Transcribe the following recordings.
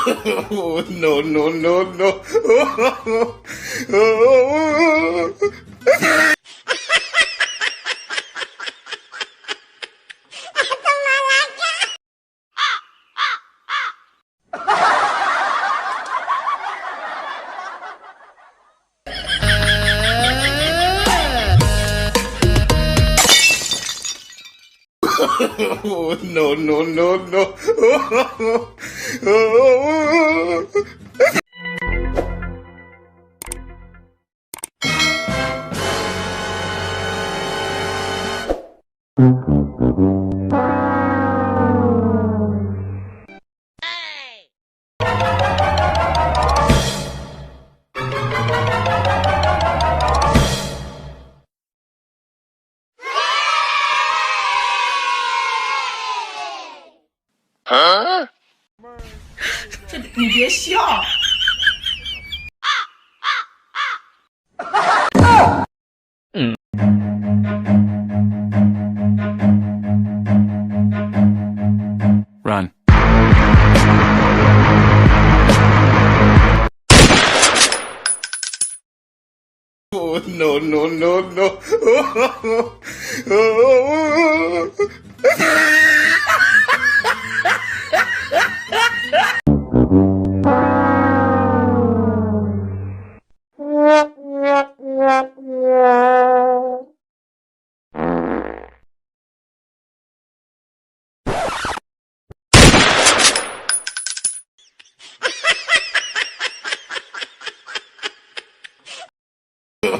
Oh, no, no, no, no. Oh. Oh, no, no, no, no. Oh. Huh? 你别笑。Run. Oh, no, no, no, no. Oh.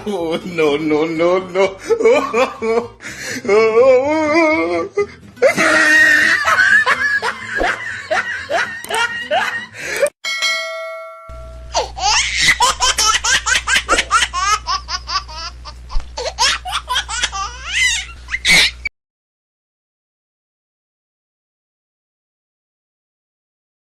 Oh, no, no, no, no. Oh.